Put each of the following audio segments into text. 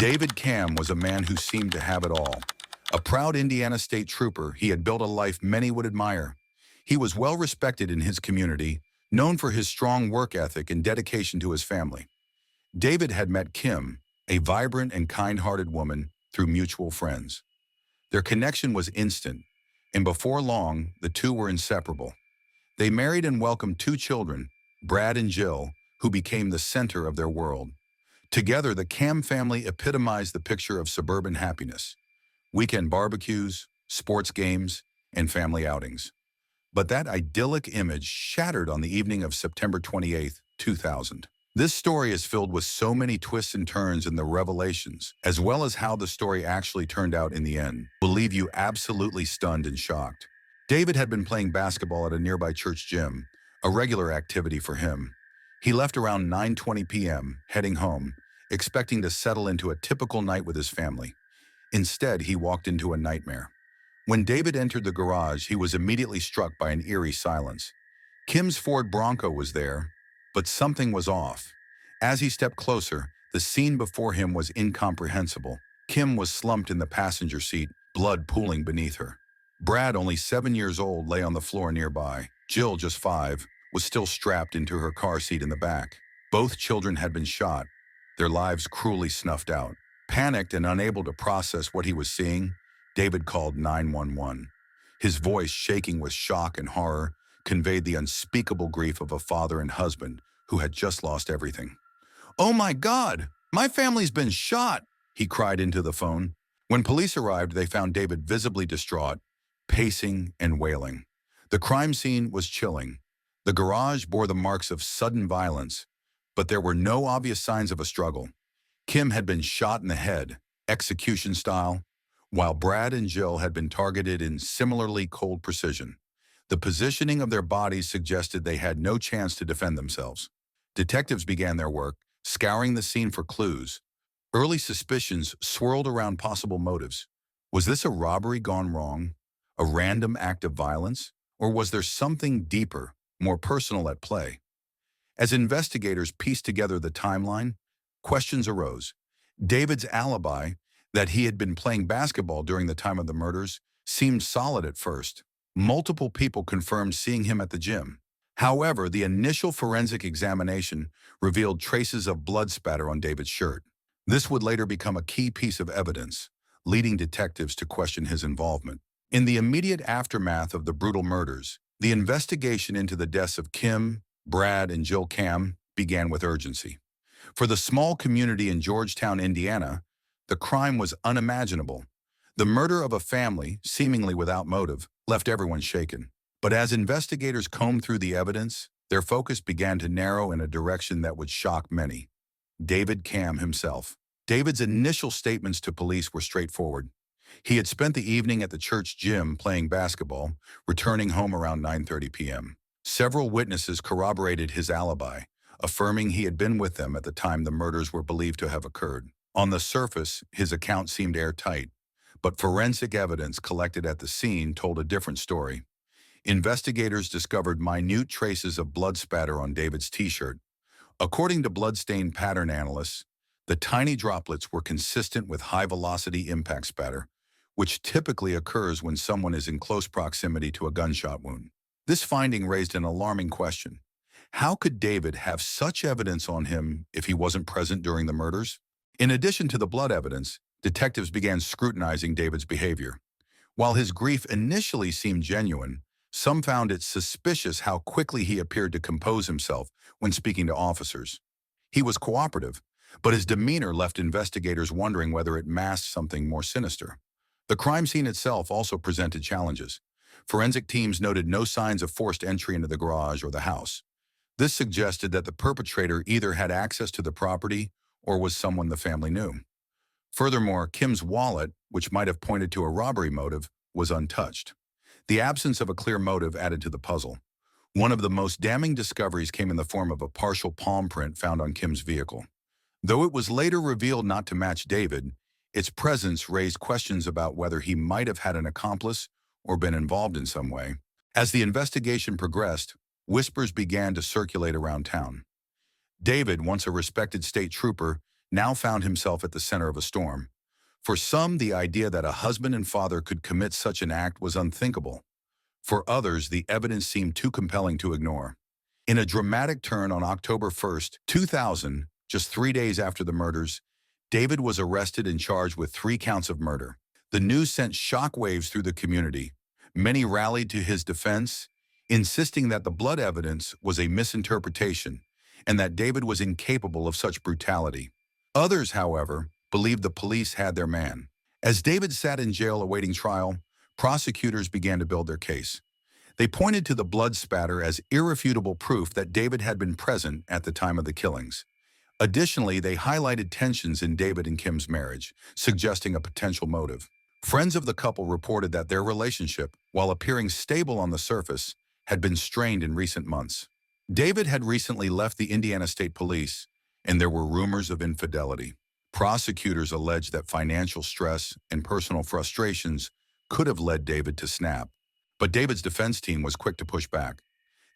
David Camm was a man who seemed to have it all. A proud Indiana state trooper, he had built a life many would admire. He was well respected in his community, known for his strong work ethic and dedication to his family. David had met Kim, a vibrant and kind-hearted woman, through mutual friends. Their connection was instant, and before long, the two were inseparable. They married and welcomed two children, Brad and Jill, who became the center of their world. Together, the Camm family epitomized the picture of suburban happiness: weekend barbecues, sports games, and family outings. But that idyllic image shattered on the evening of September 28, 2000. This story is filled with so many twists and turns in the revelations, as well as how the story actually turned out in the end, will leave you absolutely stunned and shocked. David had been playing basketball at a nearby church gym, a regular activity for him. He left around 9:20 p.m., heading home, expecting to settle into a typical night with his family. Instead, he walked into a nightmare. When David entered the garage, he was immediately struck by an eerie silence. Kim's Ford Bronco was there, but something was off. As he stepped closer, the scene before him was incomprehensible. Kim was slumped in the passenger seat, blood pooling beneath her. Brad, only 7 years old, lay on the floor nearby. Jill, just 5, was still strapped into her car seat in the back. Both children had been shot, their lives cruelly snuffed out. Panicked and unable to process what he was seeing, David called 911. His voice, shaking with shock and horror, conveyed the unspeakable grief of a father and husband who had just lost everything. "Oh my God! My family's been shot!" he cried into the phone. When police arrived, they found David visibly distraught, pacing and wailing. The crime scene was chilling. The garage bore the marks of sudden violence, but there were no obvious signs of a struggle. Kim had been shot in the head, execution style, while Brad and Jill had been targeted in similarly cold precision. The positioning of their bodies suggested they had no chance to defend themselves. Detectives began their work, scouring the scene for clues. Early suspicions swirled around possible motives. Was this a robbery gone wrong? A random act of violence? Or was there something deeper, more personal at play? As investigators pieced together the timeline, questions arose. David's alibi, that he had been playing basketball during the time of the murders, seemed solid at first. Multiple people confirmed seeing him at the gym. However, the initial forensic examination revealed traces of blood spatter on David's shirt. This would later become a key piece of evidence, leading detectives to question his involvement. In the immediate aftermath of the brutal murders, the investigation into the deaths of Kim, Brad, and Jill Camm began with urgency. For the small community in Georgetown, Indiana, the crime was unimaginable. The murder of a family, seemingly without motive, left everyone shaken. But as investigators combed through the evidence, their focus began to narrow in a direction that would shock many: David Camm himself. David's initial statements to police were straightforward. He had spent the evening at the church gym playing basketball, returning home around 9:30 p.m. Several witnesses corroborated his alibi, affirming he had been with them at the time the murders were believed to have occurred. On the surface, his account seemed airtight, but forensic evidence collected at the scene told a different story. Investigators discovered minute traces of blood spatter on David's t-shirt. According to bloodstain pattern analysts, the tiny droplets were consistent with high-velocity impact spatter, which typically occurs when someone is in close proximity to a gunshot wound. This finding raised an alarming question. How could David have such evidence on him if he wasn't present during the murders? In addition to the blood evidence, detectives began scrutinizing David's behavior. While his grief initially seemed genuine, some found it suspicious how quickly he appeared to compose himself when speaking to officers. He was cooperative, but his demeanor left investigators wondering whether it masked something more sinister. The crime scene itself also presented challenges. Forensic teams noted no signs of forced entry into the garage or the house. This suggested that the perpetrator either had access to the property or was someone the family knew. Furthermore, Kim's wallet, which might have pointed to a robbery motive, was untouched. The absence of a clear motive added to the puzzle. One of the most damning discoveries came in the form of a partial palm print found on Kim's vehicle. Though it was later revealed not to match David, its presence raised questions about whether he might have had an accomplice or been involved in some way. As the investigation progressed, whispers began to circulate around town. David, once a respected state trooper, now found himself at the center of a storm. For some, the idea that a husband and father could commit such an act was unthinkable. For others, the evidence seemed too compelling to ignore. In a dramatic turn on October 1st, 2000, just 3 days after the murders, David was arrested and charged with 3 counts of murder. The news sent shockwaves through the community. Many rallied to his defense, insisting that the blood evidence was a misinterpretation and that David was incapable of such brutality. Others, however, believed the police had their man. As David sat in jail awaiting trial, prosecutors began to build their case. They pointed to the blood spatter as irrefutable proof that David had been present at the time of the killings. Additionally, they highlighted tensions in David and Kim's marriage, suggesting a potential motive. Friends of the couple reported that their relationship, while appearing stable on the surface, had been strained in recent months. David had recently left the Indiana State Police, and there were rumors of infidelity. Prosecutors alleged that financial stress and personal frustrations could have led David to snap. But David's defense team was quick to push back.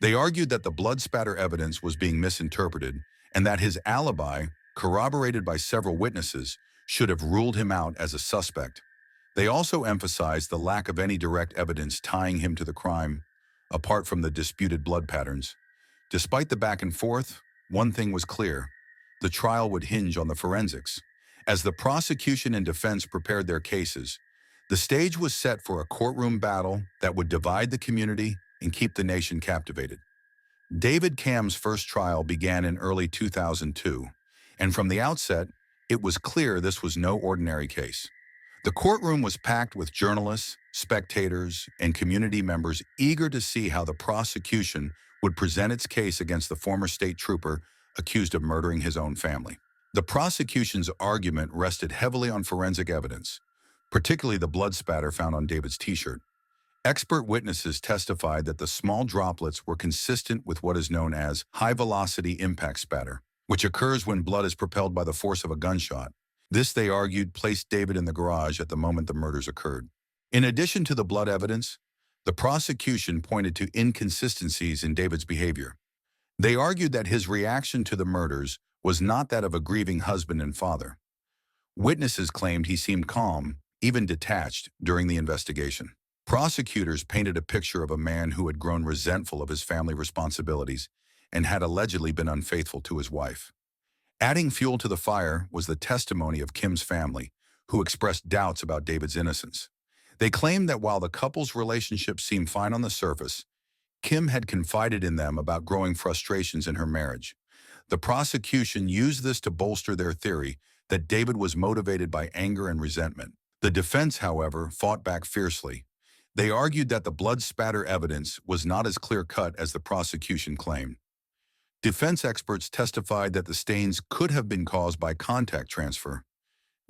They argued that the blood spatter evidence was being misinterpreted and that his alibi, corroborated by several witnesses, should have ruled him out as a suspect. They also emphasized the lack of any direct evidence tying him to the crime, apart from the disputed blood patterns. Despite the back and forth, one thing was clear: the trial would hinge on the forensics. As the prosecution and defense prepared their cases, the stage was set for a courtroom battle that would divide the community and keep the nation captivated. David Camm's first trial began in early 2002, and from the outset, it was clear this was no ordinary case. The courtroom was packed with journalists, spectators, and community members eager to see how the prosecution would present its case against the former state trooper accused of murdering his own family. The prosecution's argument rested heavily on forensic evidence, particularly the blood spatter found on David's t-shirt. Expert witnesses testified that the small droplets were consistent with what is known as high-velocity impact spatter, which occurs when blood is propelled by the force of a gunshot. This, they argued, placed David in the garage at the moment the murders occurred. In addition to the blood evidence, the prosecution pointed to inconsistencies in David's behavior. They argued that his reaction to the murders was not that of a grieving husband and father. Witnesses claimed he seemed calm, even detached, during the investigation. Prosecutors painted a picture of a man who had grown resentful of his family responsibilities and had allegedly been unfaithful to his wife. Adding fuel to the fire was the testimony of Kim's family, who expressed doubts about David's innocence. They claimed that while the couple's relationship seemed fine on the surface, Kim had confided in them about growing frustrations in her marriage. The prosecution used this to bolster their theory that David was motivated by anger and resentment. The defense, however, fought back fiercely. They argued that the blood spatter evidence was not as clear-cut as the prosecution claimed. Defense experts testified that the stains could have been caused by contact transfer,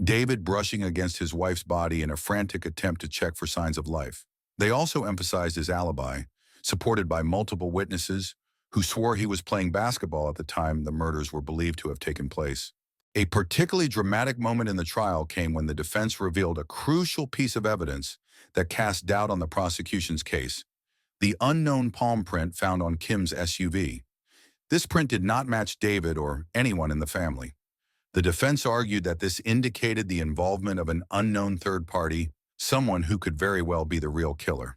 David brushing against his wife's body in a frantic attempt to check for signs of life. They also emphasized his alibi, supported by multiple witnesses who swore he was playing basketball at the time the murders were believed to have taken place. A particularly dramatic moment in the trial came when the defense revealed a crucial piece of evidence that cast doubt on the prosecution's case: the unknown palm print found on Kim's SUV. This print did not match David or anyone in the family. The defense argued that this indicated the involvement of an unknown third party, someone who could very well be the real killer.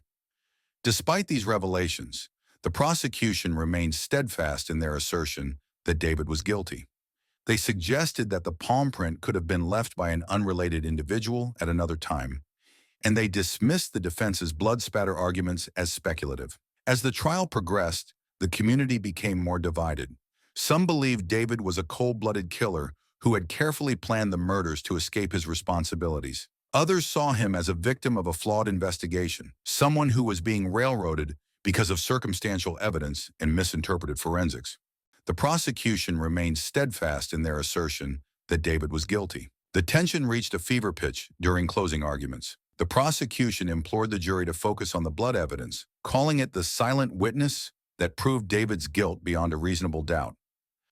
Despite these revelations, the prosecution remained steadfast in their assertion that David was guilty. They suggested that the palm print could have been left by an unrelated individual at another time, and they dismissed the defense's blood spatter arguments as speculative. As the trial progressed, the community became more divided. Some believed David was a cold-blooded killer who had carefully planned the murders to escape his responsibilities. Others saw him as a victim of a flawed investigation, someone who was being railroaded because of circumstantial evidence and misinterpreted forensics. The prosecution remained steadfast in their assertion that David was guilty. The tension reached a fever pitch during closing arguments. The prosecution implored the jury to focus on the blood evidence, calling it the silent witness that proved David's guilt beyond a reasonable doubt.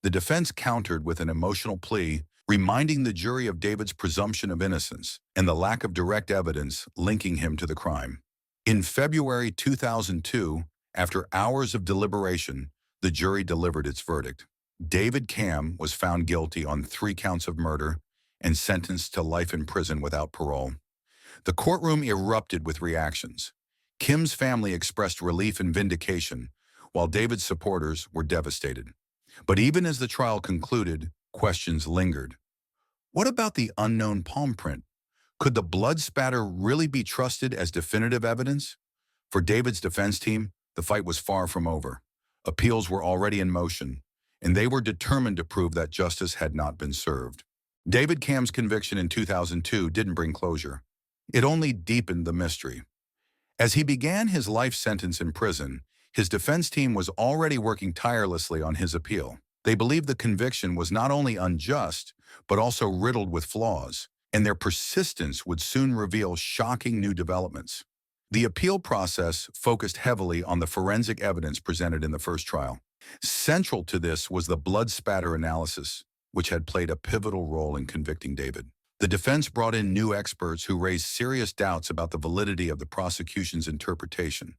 The defense countered with an emotional plea, reminding the jury of David's presumption of innocence and the lack of direct evidence linking him to the crime. In February 2002, after hours of deliberation, the jury delivered its verdict. David Camm was found guilty on 3 counts of murder and sentenced to life in prison without parole. The courtroom erupted with reactions. Kim's family expressed relief and vindication, while David's supporters were devastated. But even as the trial concluded, questions lingered. What about the unknown palm print? Could the blood spatter really be trusted as definitive evidence? For David's defense team, the fight was far from over. Appeals were already in motion, and they were determined to prove that justice had not been served. David Camm's conviction in 2002 didn't bring closure. It only deepened the mystery. As he began his life sentence in prison, his defense team was already working tirelessly on his appeal. They believed the conviction was not only unjust, but also riddled with flaws, and their persistence would soon reveal shocking new developments. The appeal process focused heavily on the forensic evidence presented in the first trial. Central to this was the blood spatter analysis, which had played a pivotal role in convicting David. The defense brought in new experts who raised serious doubts about the validity of the prosecution's interpretation.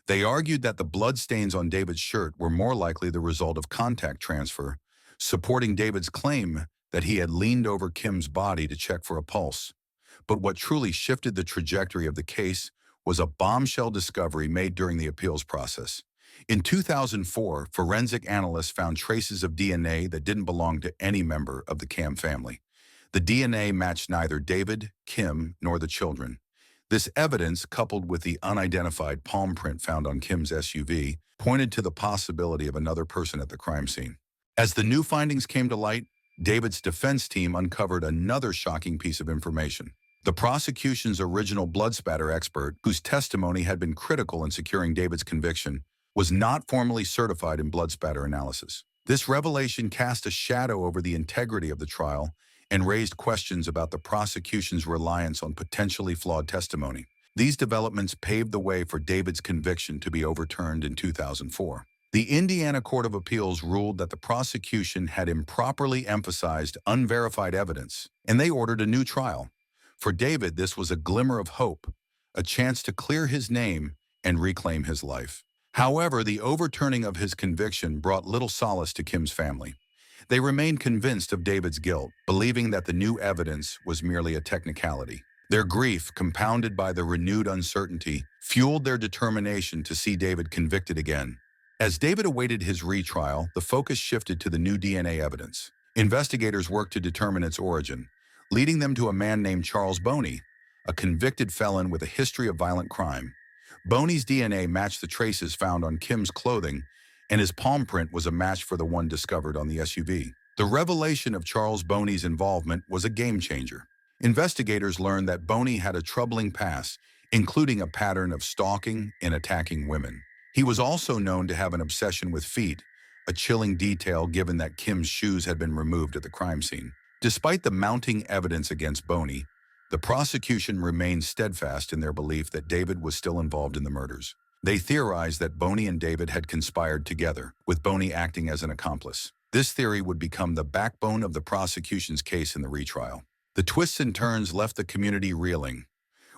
They argued that the bloodstains on David's shirt were more likely the result of contact transfer, supporting David's claim that he had leaned over Kim's body to check for a pulse. But what truly shifted the trajectory of the case was a bombshell discovery made during the appeals process. In 2004, forensic analysts found traces of DNA that didn't belong to any member of the Camm family. The DNA matched neither David, Kim, nor the children. This evidence, coupled with the unidentified palm print found on Kim's SUV, pointed to the possibility of another person at the crime scene. As the new findings came to light, David's defense team uncovered another shocking piece of information. The prosecution's original blood spatter expert, whose testimony had been critical in securing David's conviction, was not formally certified in blood spatter analysis. This revelation cast a shadow over the integrity of the trial and raised questions about the prosecution's reliance on potentially flawed testimony. These developments paved the way for David's conviction to be overturned in 2004. The Indiana Court of Appeals ruled that the prosecution had improperly emphasized unverified evidence, and they ordered a new trial. For David, this was a glimmer of hope, a chance to clear his name and reclaim his life. However, the overturning of his conviction brought little solace to Kim's family. They remained convinced of David's guilt, believing that the new evidence was merely a technicality. Their grief, compounded by the renewed uncertainty, fueled their determination to see David convicted again. As David awaited his retrial, the focus shifted to the new DNA evidence. Investigators worked to determine its origin, leading them to a man named Charles Boney, a convicted felon with a history of violent crime. Boney's DNA matched the traces found on Kim's clothing, and his palm print was a match for the one discovered on the SUV. The revelation of Charles Boney's involvement was a game-changer. Investigators learned that Boney had a troubling past, including a pattern of stalking and attacking women. He was also known to have an obsession with feet, a chilling detail given that Kim's shoes had been removed at the crime scene. Despite the mounting evidence against Boney, the prosecution remained steadfast in their belief that David was still involved in the murders. They theorized that Boney and David had conspired together, with Boney acting as an accomplice. This theory would become the backbone of the prosecution's case in the retrial. The twists and turns left the community reeling.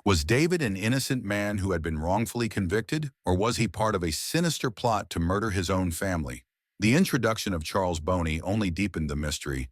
Was David an innocent man who had been wrongfully convicted, or was he part of a sinister plot to murder his own family? The introduction of Charles Boney only deepened the mystery,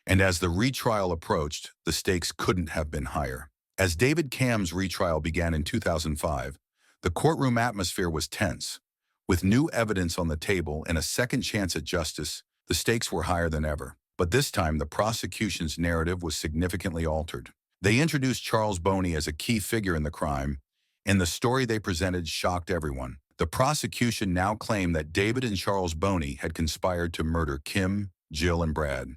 and as the retrial approached, the stakes couldn't have been higher. As David Camm's retrial began in 2005, the courtroom atmosphere was tense. With new evidence on the table and a second chance at justice, the stakes were higher than ever. But this time, the prosecution's narrative was significantly altered. They introduced Charles Boney as a key figure in the crime, and the story they presented shocked everyone. The prosecution now claimed that David and Charles Boney had conspired to murder Kim, Jill, and Brad.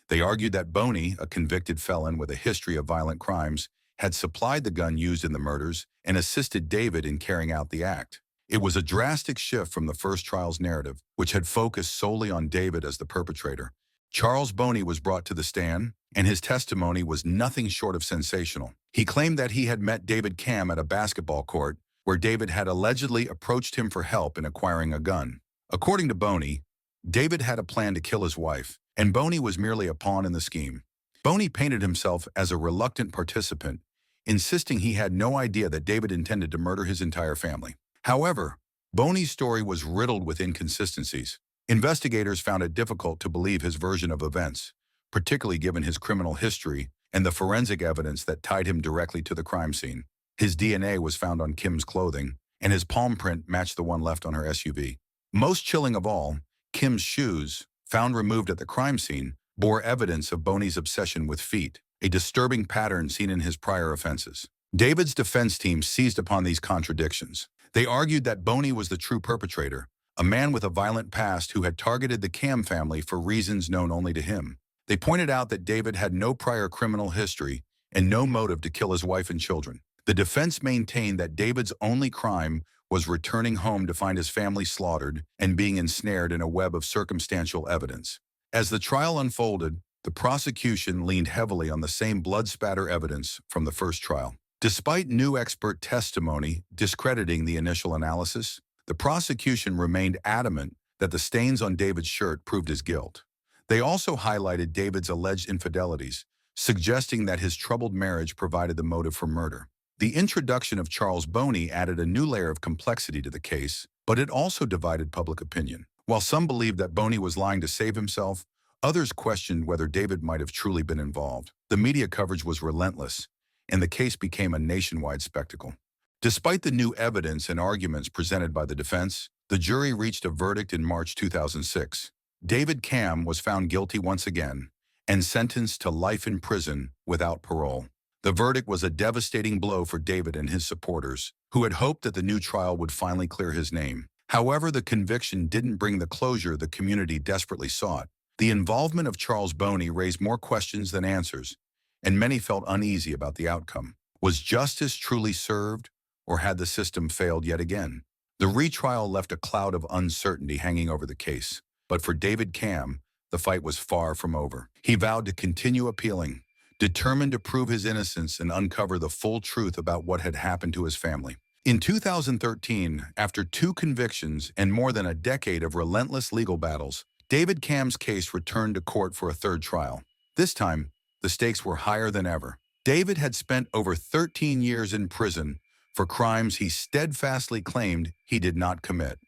They argued that Boney, a convicted felon with a history of violent crimes, had supplied the gun used in the murders and assisted David in carrying out the act. It was a drastic shift from the first trial's narrative, which had focused solely on David as the perpetrator. Charles Boney was brought to the stand, and his testimony was nothing short of sensational. He claimed that he had met David Camm at a basketball court, where David had allegedly approached him for help in acquiring a gun. According to Boney, David had a plan to kill his wife, and Boney was merely a pawn in the scheme. Boney painted himself as a reluctant participant, insisting he had no idea that David intended to murder his entire family. However, Boney's story was riddled with inconsistencies. Investigators found it difficult to believe his version of events, particularly given his criminal history and the forensic evidence that tied him directly to the crime scene. His DNA was found on Kim's clothing, and his palm print matched the one left on her SUV. Most chilling of all, Kim's shoes, found removed at the crime scene, bore evidence of Boney's obsession with feet, a disturbing pattern seen in his prior offenses. David's defense team seized upon these contradictions. They argued that Boney was the true perpetrator, a man with a violent past who had targeted the Camm family for reasons known only to him. They pointed out that David had no prior criminal history and no motive to kill his wife and children. The defense maintained that David's only crime was returning home to find his family slaughtered and being ensnared in a web of circumstantial evidence. As the trial unfolded, the prosecution leaned heavily on the same blood spatter evidence from the first trial. Despite new expert testimony discrediting the initial analysis, the prosecution remained adamant that the stains on David's shirt proved his guilt. They also highlighted David's alleged infidelities, suggesting that his troubled marriage provided the motive for murder. The introduction of Charles Boney added a new layer of complexity to the case, but it also divided public opinion. While some believed that Boney was lying to save himself, others questioned whether David might have truly been involved. The media coverage was relentless, and the case became a nationwide spectacle. Despite the new evidence and arguments presented by the defense, the jury reached a verdict in March 2006. David Camm was found guilty once again and sentenced to life in prison without parole. The verdict was a devastating blow for David and his supporters, who had hoped that the new trial would finally clear his name. However, the conviction didn't bring the closure the community desperately sought. The involvement of Charles Boney raised more questions than answers, and many felt uneasy about the outcome. Was justice truly served, or had the system failed yet again? The retrial left a cloud of uncertainty hanging over the case, but for David Camm, the fight was far from over. He vowed to continue appealing, determined to prove his innocence and uncover the full truth about what had happened to his family. In 2013, after 2 convictions and more than a decade of relentless legal battles, David Camm's case returned to court for a third trial. This time, the stakes were higher than ever. David had spent over 13 years in prison for crimes he steadfastly claimed he did not commit.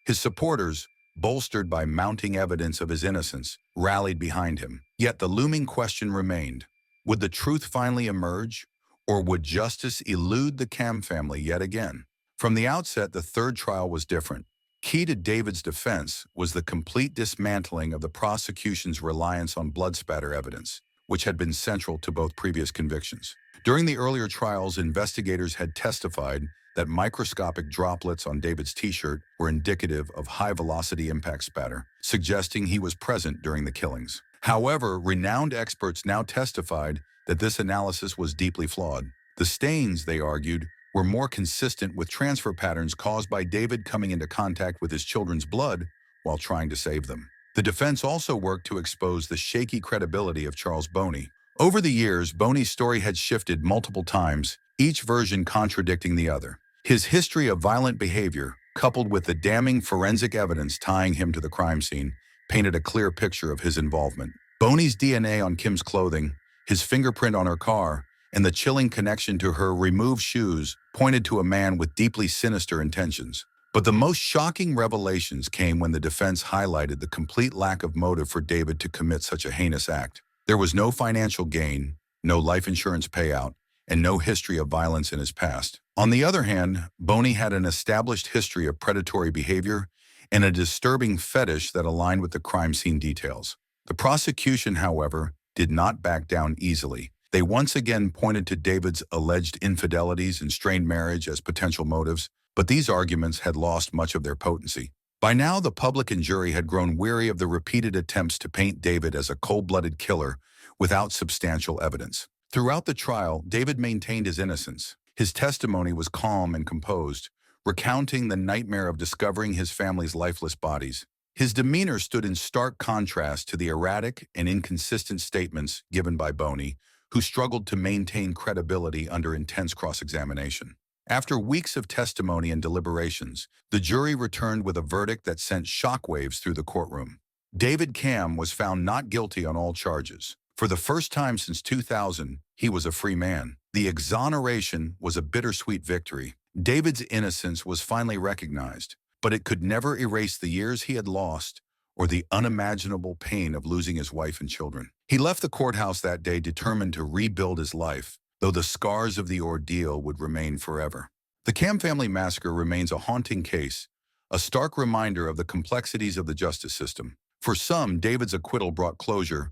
His supporters, bolstered by mounting evidence of his innocence, rallied behind him. Yet the looming question remained: would the truth finally emerge, or would justice elude the Camm family yet again? From the outset, the third trial was different. Key to David's defense was the complete dismantling of the prosecution's reliance on blood spatter evidence, which had been central to both previous convictions. During the earlier trials, investigators had testified that microscopic droplets on David's t-shirt were indicative of high-velocity impact spatter, suggesting he was present during the killings. However, renowned experts now testified that this analysis was deeply flawed. The stains, they argued, were more consistent with transfer patterns caused by David coming into contact with his children's blood while trying to save them. The defense also worked to expose the shaky credibility of Charles Boney. Over the years, Boney's story had shifted multiple times, each version contradicting the other. His history of violent behavior, coupled with the damning forensic evidence tying him to the crime scene, painted a clear picture of his involvement. Boney's DNA on Kim's clothing, his fingerprint on her car, and the chilling connection to her removed shoes pointed to a man with deeply sinister intentions. But the most shocking revelations came when the defense highlighted the complete lack of motive for David to commit such a heinous act. There was no financial gain, no life insurance payout, and no history of violence in his past. On the other hand, Boney had an established history of predatory behavior and a disturbing fetish that aligned with the crime scene details. The prosecution, however, did not back down easily. They once again pointed to David's alleged infidelities and strained marriage as potential motives, but these arguments had lost much of their potency. By now, the public and jury had grown weary of the repeated attempts to paint David as a cold-blooded killer without substantial evidence. Throughout the trial, David maintained his innocence. His testimony was calm and composed, recounting the nightmare of discovering his family's lifeless bodies. His demeanor stood in stark contrast to the erratic and inconsistent statements given by Boney, who struggled to maintain credibility under intense cross-examination. After weeks of testimony and deliberations, the jury returned with a verdict that sent shockwaves through the courtroom. David Camm was found not guilty on all charges. For the first time since 2000, he was a free man. The exoneration was a bittersweet victory. David's innocence was finally recognized, but it could never erase the years he had lost or the unimaginable pain of losing his wife and children. He left the courthouse that day determined to rebuild his life, though the scars of the ordeal would remain forever. The Camm family massacre remains a haunting case, a stark reminder of the complexities of the justice system. For some, David's acquittal brought closure,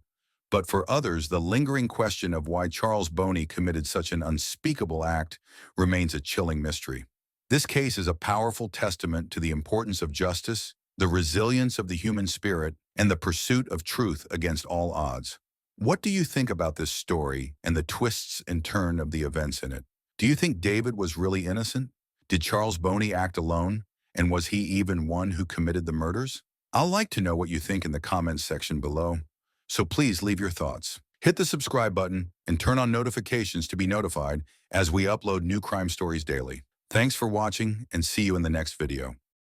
but for others, the lingering question of why Charles Boney committed such an unspeakable act remains a chilling mystery. This case is a powerful testament to the importance of justice, the resilience of the human spirit, and the pursuit of truth against all odds. What do you think about this story and the twists and turns of the events in it? Do you think David was really innocent? Did Charles Boney act alone? And was he even one who committed the murders? I'd like to know what you think in the comments section below, so please leave your thoughts. Hit the subscribe button and turn on notifications to be notified as we upload new crime stories daily. Thanks for watching and see you in the next video.